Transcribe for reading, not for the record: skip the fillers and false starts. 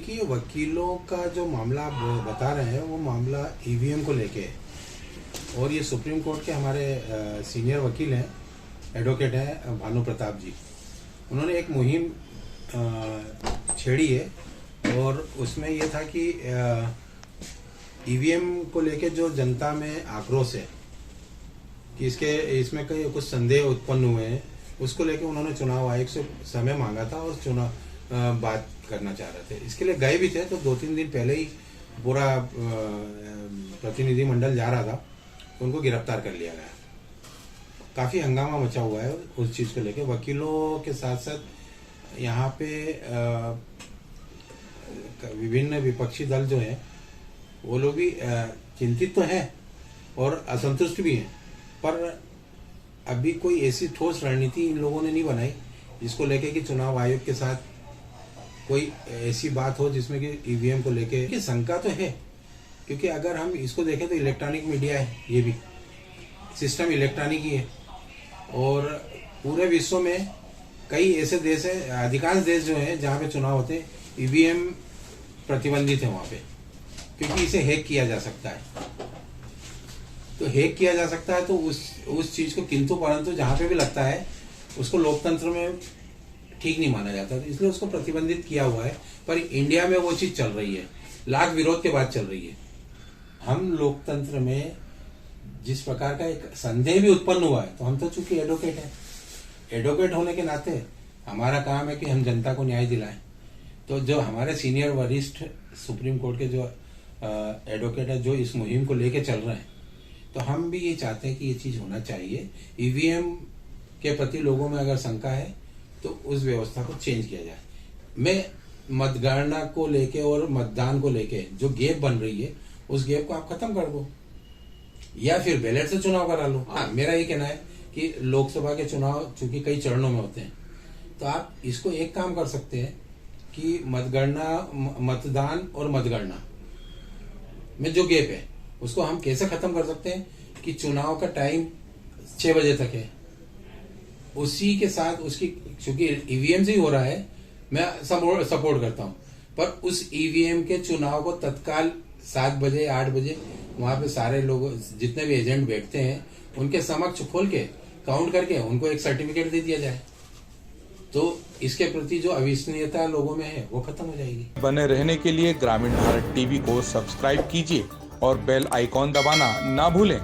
देखिए, वकीलों का जो मामला आप बता रहे हैं वो मामला ईवीएम को लेके है। और ये सुप्रीम कोर्ट के हमारे सीनियर वकील हैं, एडवोकेट हैं भानु प्रताप जी। उन्होंने एक मुहिम छेड़ी है और उसमें ये था कि ईवीएम को लेके जो जनता में आक्रोश है कि इसमें कई कुछ संदेह उत्पन्न हुए हैं, उसको लेके उन्होंने चुनाव आयोग से समय मांगा था और बात करना चाह रहे थे। इसके लिए गए भी थे, तो 2-3 दिन पहले ही पूरा प्रतिनिधि मंडल जा रहा था, तो उनको गिरफ्तार कर लिया गया। काफ़ी हंगामा मचा हुआ है उस चीज़ को लेके। वकीलों के साथ साथ यहाँ पे विभिन्न विपक्षी दल जो हैं वो लोग भी चिंतित तो हैं और असंतुष्ट भी हैं, पर अभी कोई ऐसी ठोस रणनीति इन लोगों ने नहीं बनाई जिसको लेके कि चुनाव आयोग के साथ कोई ऐसी बात हो जिसमें कि ईवीएम को लेके कि शंका तो है। क्योंकि अगर हम इसको देखें तो इलेक्ट्रॉनिक मीडिया है, ये भी सिस्टम इलेक्ट्रॉनिक ही है और पूरे विश्व में कई ऐसे देश है, अधिकांश देश जो है जहाँ पे चुनाव होते हैं ईवीएम प्रतिबंधित है वहाँ पे, क्योंकि इसे हैक किया जा सकता है। तो हैक किया जा सकता है तो उस चीज को किंतु परंतु जहाँ पे भी लगता है उसको लोकतंत्र में ठीक नहीं माना जाता, तो इसलिए उसको प्रतिबंधित किया हुआ है। पर इंडिया में वो चीज चल रही है, लाख विरोध के बाद चल रही है। हम लोकतंत्र में जिस प्रकार का एक संदेह भी उत्पन्न हुआ है, तो हम तो चूंकि एडवोकेट हैं, एडवोकेट होने के नाते हमारा काम है कि हम जनता को न्याय दिलाएं। तो जो हमारे सीनियर वरिष्ठ सुप्रीम कोर्ट के जो एडवोकेट है जो इस मुहिम को लेके चल रहे हैं, तो हम भी ये चाहते हैं कि ये चीज होना चाहिए। ईवीएम के प्रति लोगों में अगर शंका है तो उस व्यवस्था को चेंज किया जाए। मैं मतगणना को लेके और मतदान को लेके जो गैप बन रही है उस गैप को आप खत्म कर दो या फिर बैलेट से चुनाव करा लो। हाँ, मेरा ये कहना है कि लोकसभा के चुनाव चूंकि कई चरणों में होते हैं, तो आप इसको एक काम कर सकते हैं कि मतदान और मतगणना में जो गैप है उसको हम कैसे खत्म कर सकते हैं कि चुनाव का टाइम 6 बजे तक है, उसी के साथ उसकी, क्योंकि ईवीएम से ही हो रहा है, मैं सपोर्ट करता हूं, पर उस ईवीएम के चुनाव को तत्काल 7 बजे 8 बजे वहां पे सारे लोग जितने भी एजेंट बैठते हैं उनके समक्ष खोल के काउंट करके उनको एक सर्टिफिकेट दे दिया जाए, तो इसके प्रति जो अविश्वसनीयता लोगों में है वो खत्म हो जाएगी। बने रहने के लिए ग्रामीण भारत टीवी को सब्सक्राइब कीजिए और बेल आइकॉन दबाना ना भूलें।